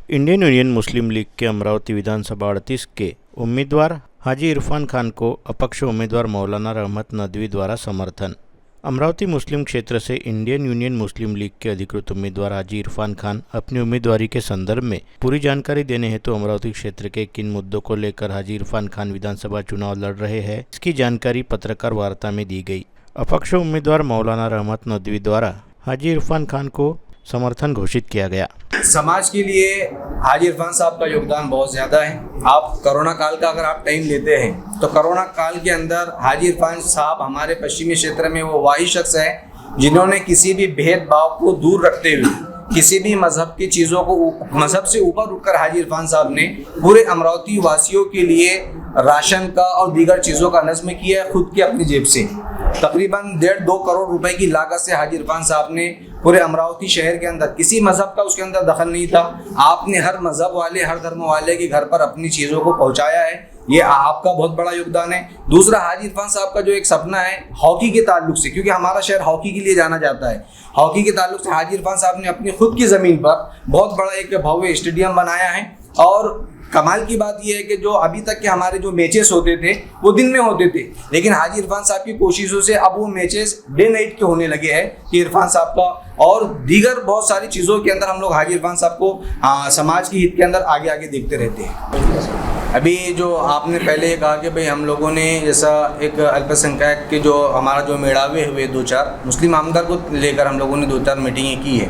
Indian union मुस्लिम league के अमरावती विधानसभा 38 के उम्मीदवार हाजी इरफान खान को अपक्ष उम्मीदवार मौलाना रहमत नदवी द्वारा समर्थन। अमरावती मुस्लिम क्षेत्र से इंडियन यूनियन मुस्लिम लीग के अधिकृत उम्मीदवार हाजी इरफान खान अपनी उम्मीदवारी के संदर्भ में पूरी जानकारी देने हेतु अमरावती क्षेत्र के किन मुद्दों को लेकर हाजी इरफान खान विधानसभा चुनाव लड़ रहे हैं, इसकी जानकारी पत्रकार वार्ता में दी गई। अपक्ष उम्मीदवार मौलाना रहमत नदवी द्वारा हाजी इरफान खान को समर्थन घोषित किया गया। समाज के लिए हाजी इरफान साहब का योगदान बहुत ज़्यादा है। आप कोरोना काल का अगर आप टाइम लेते हैं तो कोरोना काल के अंदर हाजी इरफान साहब हमारे पश्चिमी क्षेत्र में वो वाही शख्स है जिन्होंने किसी भी भेदभाव को दूर रखते हुए किसी भी मजहब की चीज़ों को मजहब से ऊपर उठकर हाजी इरफान साहब ने पूरे अमरावती वासियों के लिए राशन का और दीगर चीज़ों का नज़्म किया है खुद की अपनी जेब से। तकरीबन 1.5-2 करोड़ रुपए की लागत से हाजी इरफान साहब ने पूरे अमरावती शहर के अंदर किसी मजहब का उसके अंदर दखल नहीं था। आपने हर मजहब वाले हर धर्म वाले के घर पर अपनी चीज़ों को पहुंचाया है, ये आपका बहुत बड़ा योगदान है। दूसरा, हाजी इरफान साहब का जो एक सपना है हॉकी के ताल्लुक से, क्योंकि हमारा शहर हॉकी के लिए जाना जाता है, हॉकी के ताल्लुक से हाजी इरफान साहब ने अपनी खुद की ज़मीन पर बहुत बड़ा एक भव्य स्टेडियम बनाया है। और कमाल की बात यह है कि जो अभी तक के हमारे जो मैचेस होते थे वो दिन में होते थे, लेकिन हाजी इरफान साहब की कोशिशों से अब वो मैचेस डे नाइट के होने लगे हैं कि इरफान साहब का और दीगर बहुत सारी चीज़ों के अंदर हम लोग हाजी इरफान साहब को समाज की हित के अंदर आगे आगे देखते रहते हैं। अभी जो आपने पहले कहा कि भाई हम लोगों ने जैसा एक अल्पसंख्यक के जो हमारा जो मेड़ावे हुए 2-4 मुस्लिम आमदार को लेकर हम लोगों ने 2-4 मीटिंगें की है,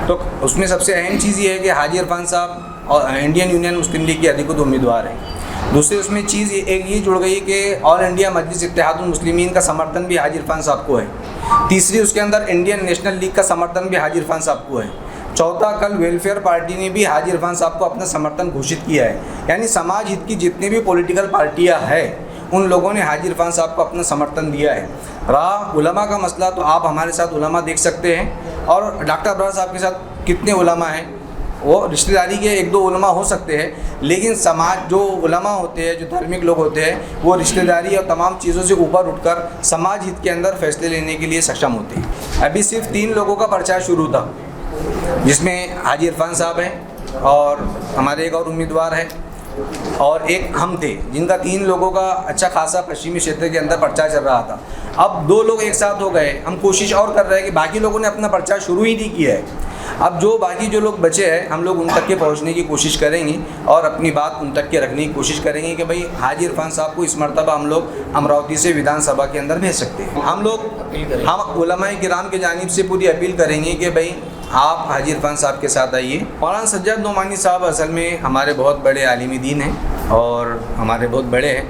तो उसमें सबसे अहम चीज़ ये है कि हाजी इरफान साहब और इंडियन यूनियन मुस्लिम लीग के अधिकृत उम्मीदवार हैं। दूसरी उसमें चीज़ एक ये जुड़ गई कि ऑल इंडिया मजलिस इत्तेहादुल मुस्लिमीन का समर्थन भी हाजी इरफान साहब को है। तीसरी, उसके अंदर इंडियन नेशनल लीग का समर्थन भी हाजी इरफान साहब को है। चौथा, कल वेलफेयर पार्टी ने भी हाजी इरफान साहब को अपना समर्थन घोषित किया है। यानी समाज हित की जितनी भी पॉलिटिकल पार्टियाँ हैं उन लोगों ने हाजी इरफान साहब को अपना समर्थन दिया है। रहा उलमा का मसला, तो आप हमारे साथ उलमा देख सकते हैं और डॉक्टर अब्रार साहब के साथ कितने उलमा हैं, वो रिश्तेदारी के 1-2 उलमा हो सकते हैं, लेकिन समाज जो उलमा होते हैं, जो धार्मिक लोग होते हैं, वो रिश्तेदारी और तमाम चीज़ों से ऊपर उठकर समाज हित के अंदर फैसले लेने के लिए सक्षम होते हैं। अभी सिर्फ 3 लोगों का प्रचार शुरू था, जिसमें हाजी इरफान साहब हैं और हमारे एक और उम्मीदवार हैं और एक हम थे, जिनका 3 लोगों का अच्छा खासा पश्चिमी क्षेत्र के अंदर प्रचार चल रहा था। अब 2 लोग एक साथ हो गए। हम कोशिश और कर रहे हैं कि बाकी लोगों ने अपना प्रचार शुरू ही नहीं किया है। अब जो बाकी जो लोग बचे हैं हम लोग उन तक के पहुंचने की कोशिश करेंगे और अपनी बात उन तक के रखने की कोशिश करेंगे कि भाई हाजी इरफान साहब को इस मरतबा हम लोग अमरावती से विधानसभा के अंदर भेज सकते हैं। हम उलमाए किराम की जानिब से पूरी अपील करेंगे कि भाई आप हाजी इरफान साहब के साथ आइए। मौलाना सज्जाद नोमानी साहब असल में हमारे बहुत बड़े आलिमी दीन हैं और हमारे बहुत बड़े हैं,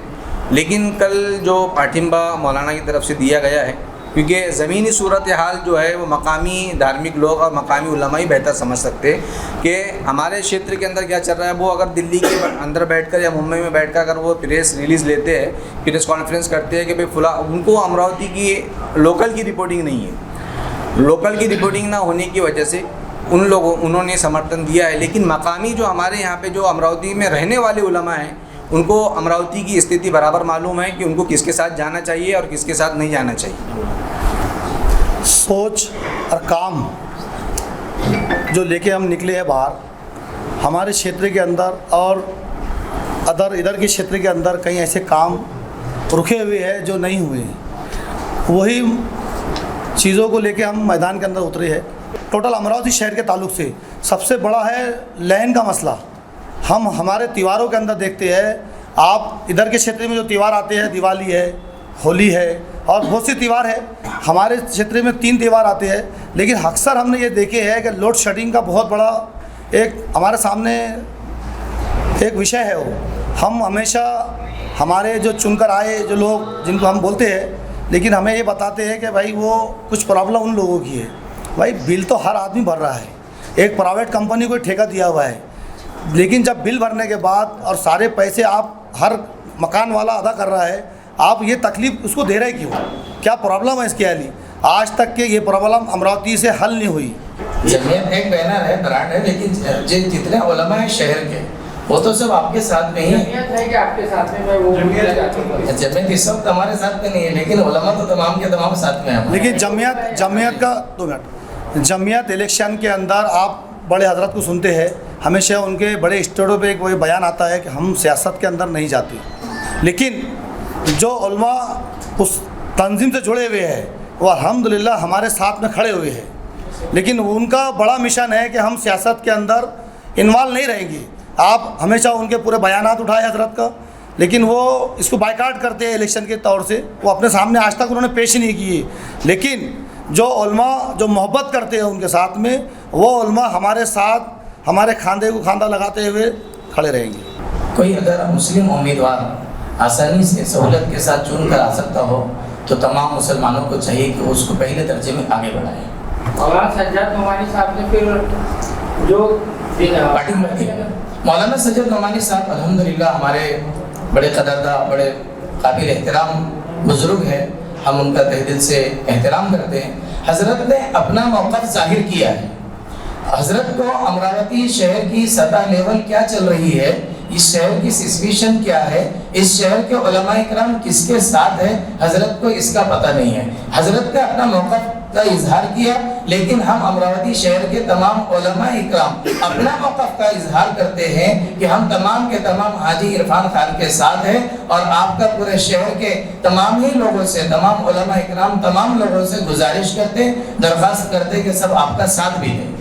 लेकिन कल जो पाठिंबा मौलाना की तरफ से दिया गया है, क्योंकि ज़मीनी सूरत हाल जो है वो मकामी धार्मिक लोग और मकामी उलमा ही बेहतर समझ सकते हैं कि हमारे क्षेत्र के अंदर क्या चल रहा है। वो अगर दिल्ली के अंदर बैठकर या मुंबई में बैठकर अगर वो प्रेस रिलीज़ लेते हैं, प्रेस कॉन्फ्रेंस करते हैं कि भाई फुला, उनको अमरावती की लोकल की रिपोर्टिंग नहीं है। लोकल की रिपोर्टिंग ना होने की वजह से उन्होंने समर्थन दिया है, लेकिन मकामी जो हमारे यहाँ पे जो अमरावती में रहने वाले उलमा हैं उनको अमरावती की स्थिति बराबर मालूम है कि उनको किसके साथ जाना चाहिए और किसके साथ नहीं जाना चाहिए। सोच और काम जो लेके हम निकले हैं बाहर, हमारे क्षेत्र के अंदर और इधर के क्षेत्र के अंदर कहीं ऐसे काम रुके हुए हैं जो नहीं हुए हैं, वही चीज़ों को लेके हम मैदान के अंदर उतरे हैं। टोटल अमरावती शहर के ताल्लुक से सबसे बड़ा है लैंड का मसला। हम हमारे त्योहारों के अंदर देखते हैं, आप इधर के क्षेत्र में जो त्यौहार आते हैं, दिवाली है, होली है और बहुत से त्यौहार है। हमारे क्षेत्र में 3 त्यौहार आते हैं, लेकिन अक्सर हमने ये देखे हैं कि लोड शेडिंग का बहुत बड़ा एक हमारे सामने एक विषय है। वो हम हमेशा हमारे जो चुनकर आए जो लोग जिनको हम बोलते हैं, लेकिन हमें ये बताते हैं कि भाई वो कुछ प्रॉब्लम उन लोगों की है। भाई बिल तो हर आदमी भर रहा है, एक प्राइवेट कंपनी को ठेका दिया हुआ है, लेकिन जब बिल भरने के बाद और सारे पैसे आप हर मकान वाला अदा कर रहा है, आप ये तकलीफ उसको दे रहे क्यों? क्या प्रॉब्लम है इसके लिए? आज तक के ये प्रॉब्लम अमरावती से हल नहीं हुई। जमीयत एक बैनर है, ब्रांड है, लेकिन जितने उलमा है शहर के वो तो सब आपके साथ में ही है। जमीयत है कि आपके साथ में? मैं वो जमीयत इस वक्त हमारे साथ में नहीं है, लेकिन उलमा तो तमाम के तमाम साथ में है। लेकिन जमीयत का 2 मिनट, जमीयत इलेक्शन के अंदर आप बड़े हजरत को सुनते हैं हमेशा उनके बड़े स्टेजों पे एक वही बयान आता है कि हम सियासत के अंदर नहीं जाते, लेकिन जो उलमा उस तंजीम से जुड़े हुए हैं वो अल्हम्दुलिल्लाह हमारे साथ में खड़े हुए हैं, लेकिन उनका बड़ा मिशन है कि हम सियासत के अंदर इन्वॉल्व नहीं रहेंगे। आप हमेशा उनके पूरे बयानात उठाए हजरत का, लेकिन वो इसको बायकाट करते हैं इलेक्शन के तौर से, वो अपने सामने आज तक उन्होंने पेश ही नहीं किए। लेकिन जो उलमा जो मोहब्बत करते हैं उनके साथ में, वो उलमा हमारे साथ हमारे खांधे को खांधा लगाते हुए खड़े रहेंगे। कोई अगर मुस्लिम उम्मीदवार आसानी से सहूलत के साथ चुन कर आ सकता हो तो तमाम मुसलमानों को चाहिए कि वो उसको पहले दर्जे में आगे बढ़ाएं। मौलाना सज्जाद नोमानी साहब ने फिर जो पार्टी में मौलाना सज्जाद नोमानी साहब अल्हम्दुलिल्लाह हमारे बड़े कदरदान, बड़े काबिल एहतराम बुजुर्ग हैं, हम उनका तहे दिल से एहतराम करते हैं। हज़रत ने अपना मौक़िफ़ ज़ाहिर किया है। हज़रत को अमरावती शहर की सतह लेवल क्या चल रही है, इस शहर की सिचुएशन क्या है, इस शहर के उलमाए किराम किसके साथ है, हज़रत को इसका पता नहीं है। हज़रत ने अपना मौक़िफ़ का इजहार किया, लेकिन हम अमरावती शहर के तमाम उलमाए किराम अपना मौक़िफ़ का इजहार करते हैं कि हम तमाम के तमाम हाजी इरफान खान के साथ हैं, और आपका पूरे शहर के तमाम ही लोगों से, तमाम उलमाए किराम तमाम लोगों से गुजारिश करते, दरख्वास्त करते कि सब आपका साथ भी दें।